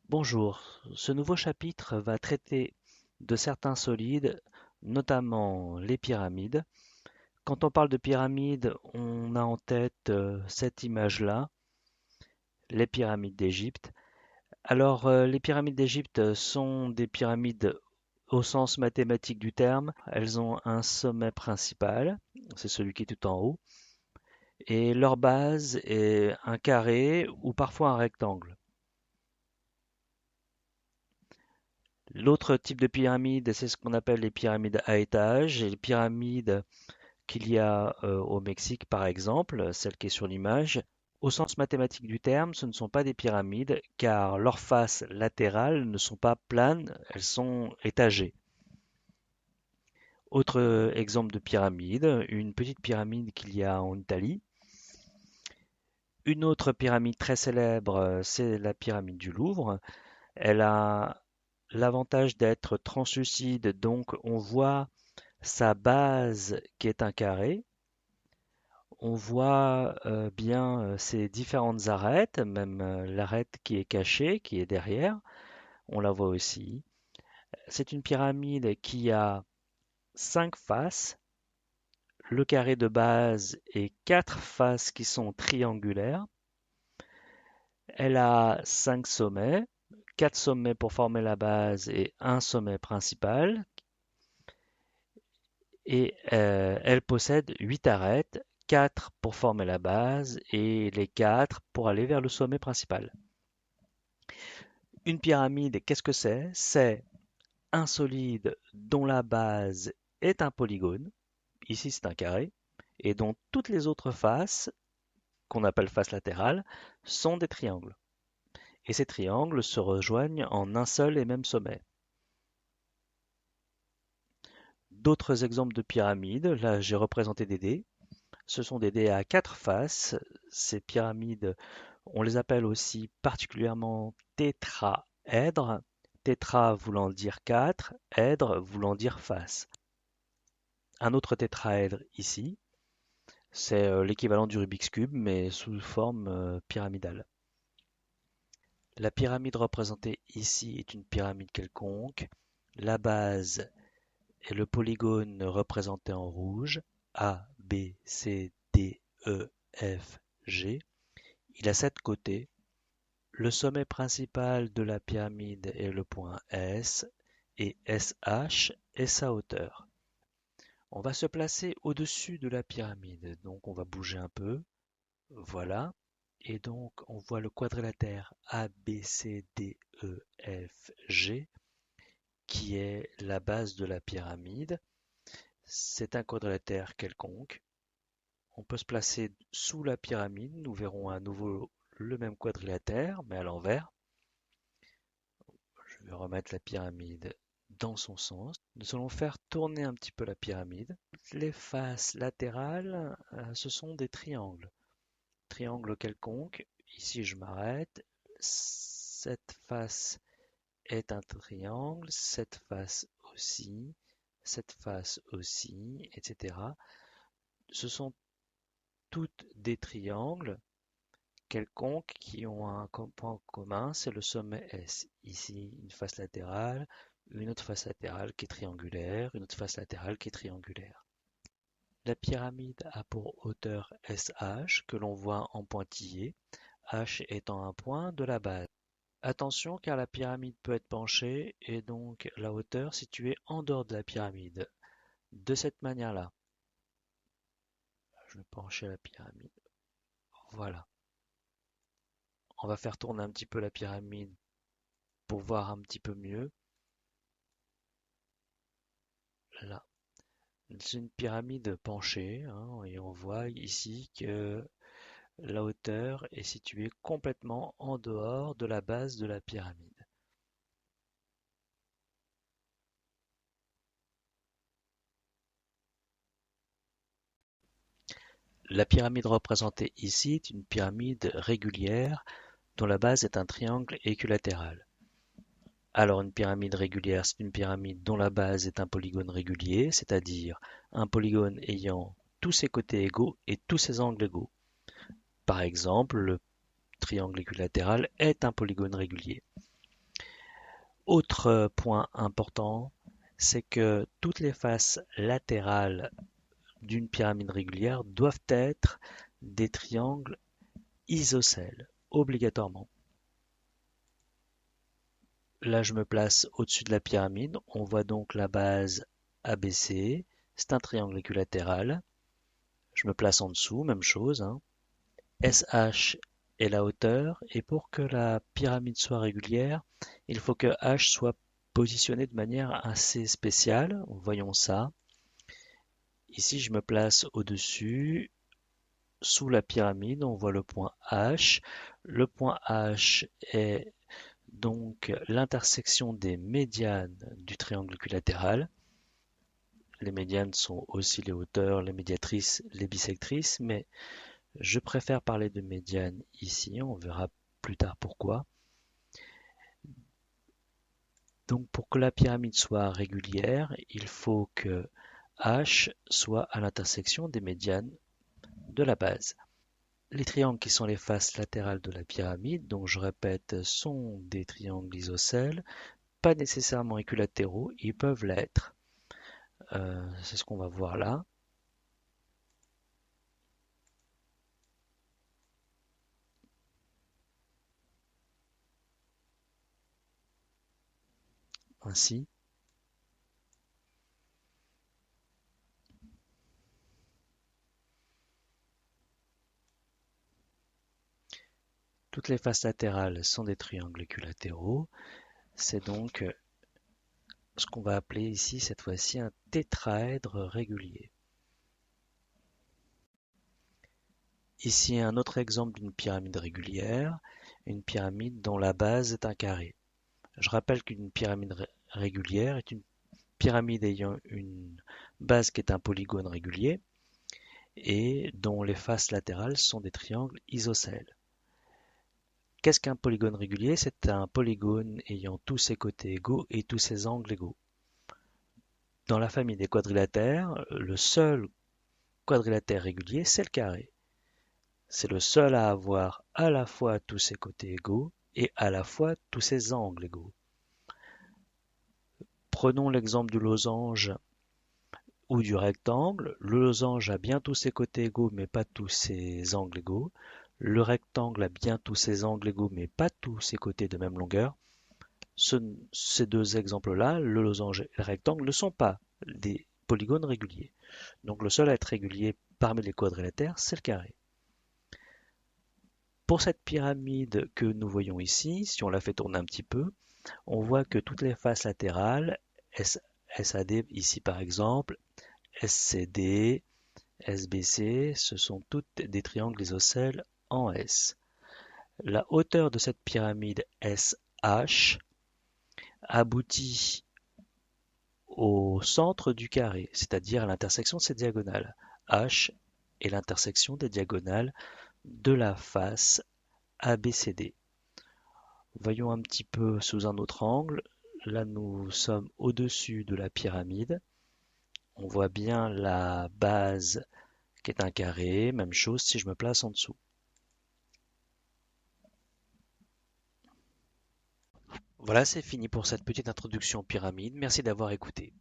Bonjour, ce nouveau chapitre va traiter de certains solides, notamment les pyramides. Quand on parle de pyramides, on a en tête cette image-là, les pyramides d'Égypte. Alors, les pyramides d'Égypte sont des pyramides au sens mathématique du terme. Elles ont un sommet principal, c'est celui qui est tout en haut, et leur base est un carré ou parfois un rectangle. L'autre type de pyramide, c'est ce qu'on appelle les pyramides à étages. Et les pyramides qu'il y a au Mexique, par exemple, celle qui est sur l'image, au sens mathématique du terme, ce ne sont pas des pyramides car leurs faces latérales ne sont pas planes, elles sont étagées. Autre exemple de pyramide, une petite pyramide qu'il y a en Italie. Une autre pyramide très célèbre, c'est la pyramide du Louvre. Elle a l'avantage d'être translucide, donc on voit sa base qui est un carré. On voit bien ses différentes arêtes, même l'arête qui est cachée, qui est derrière, on la voit aussi. C'est une pyramide qui a 5 faces, le carré de base et 4 faces qui sont triangulaires. Elle a 5 sommets, 4 sommets pour former la base et un sommet principal. Et elle possède 8 arêtes, 4 pour former la base et les 4 pour aller vers le sommet principal. Une pyramide, qu'est-ce que c'est? C'est un solide dont la base est un polygone, ici c'est un carré, et dont toutes les autres faces, qu'on appelle faces latérales, sont des triangles. Et ces triangles se rejoignent en un seul et même sommet. D'autres exemples de pyramides, là j'ai représenté des dés. Ce sont des dés à 4 faces. Ces pyramides, on les appelle aussi particulièrement tétraèdres. Tétra voulant dire 4, èdre voulant dire face. Un autre tétraèdre ici, c'est l'équivalent du Rubik's Cube, mais sous forme pyramidale. La pyramide représentée ici est une pyramide quelconque. La base est le polygone représenté en rouge, A, B, C, D, E, F, G. Il a 7 côtés. Le sommet principal de la pyramide est le point S et SH est sa hauteur. On va se placer au-dessus de la pyramide, donc on va bouger un peu, voilà. Et donc on voit le quadrilatère A, B, C, D, E, F, G qui est la base de la pyramide. C'est un quadrilatère quelconque. On peut se placer sous la pyramide, nous verrons à nouveau le même quadrilatère, mais à l'envers. Je vais remettre la pyramide dans son sens. Nous allons faire tourner un petit peu la pyramide. Les faces latérales, ce sont des triangles. Triangle quelconque. Ici, je m'arrête. Cette face est un triangle, cette face aussi, etc. Ce sont toutes des triangles quelconques qui ont un point commun, c'est le sommet S. Ici, une face latérale, une autre face latérale qui est triangulaire, une autre face latérale qui est triangulaire. La pyramide a pour hauteur SH que l'on voit en pointillé, H étant un point de la base. Attention car la pyramide peut être penchée et donc la hauteur située en dehors de la pyramide. De cette manière-là, je vais pencher la pyramide. Voilà. On va faire tourner un petit peu la pyramide pour voir un petit peu mieux. Là, c'est une pyramide penchée, hein, et on voit ici que la hauteur est située complètement en dehors de la base de la pyramide. La pyramide représentée ici est une pyramide régulière dont la base est un triangle équilatéral. Alors une pyramide régulière, c'est une pyramide dont la base est un polygone régulier, c'est-à-dire un polygone ayant tous ses côtés égaux et tous ses angles égaux. Par exemple, le triangle équilatéral est un polygone régulier. Autre point important, c'est que toutes les faces latérales d'une pyramide régulière doivent être des triangles isocèles, obligatoirement. Là, je me place au-dessus de la pyramide. On voit donc la base ABC. C'est un triangle équilatéral. Je me place en dessous, même chose, hein. SH est la hauteur. Et pour que la pyramide soit régulière, il faut que H soit positionné de manière assez spéciale. Voyons ça. Ici, je me place au-dessus. Sous la pyramide, on voit le point H. Le point H est donc l'intersection des médianes du triangle équilatéral. Les médianes sont aussi les hauteurs, les médiatrices, les bissectrices, mais je préfère parler de médiane ici, on verra plus tard pourquoi. Donc pour que la pyramide soit régulière, il faut que H soit à l'intersection des médianes de la base. Les triangles qui sont les faces latérales de la pyramide, donc je répète, sont des triangles isocèles, pas nécessairement équilatéraux, ils peuvent l'être. C'est ce qu'on va voir là. Ainsi, toutes les faces latérales sont des triangles équilatéraux. C'est donc ce qu'on va appeler ici, cette fois-ci, un tétraèdre régulier. Ici, un autre exemple d'une pyramide régulière, une pyramide dont la base est un carré. Je rappelle qu'une pyramide régulière est une pyramide ayant une base qui est un polygone régulier et dont les faces latérales sont des triangles isocèles. Qu'est-ce qu'un polygone régulier? C'est un polygone ayant tous ses côtés égaux et tous ses angles égaux. Dans la famille des quadrilatères, le seul quadrilatère régulier, c'est le carré. C'est le seul à avoir à la fois tous ses côtés égaux et à la fois tous ses angles égaux. Prenons l'exemple du losange ou du rectangle. Le losange a bien tous ses côtés égaux mais pas tous ses angles égaux. Le rectangle a bien tous ses angles égaux mais pas tous ses côtés de même longueur. Ces deux exemples-là, le losange et le rectangle, ne sont pas des polygones réguliers. Donc le seul à être régulier parmi les quadrilatères, c'est le carré. Pour cette pyramide que nous voyons ici, si on la fait tourner un petit peu, on voit que toutes les faces latérales, SAD ici par exemple, SCD, SBC, ce sont toutes des triangles isocèles en S. La hauteur de cette pyramide SH aboutit au centre du carré, c'est-à-dire à l'intersection de ses diagonales. H est l'intersection des diagonales de la face ABCD. Voyons un petit peu sous un autre angle. Là, nous sommes au-dessus de la pyramide. On voit bien la base qui est un carré. Même chose si je me place en dessous. Voilà, c'est fini pour cette petite introduction aux pyramides. Merci d'avoir écouté.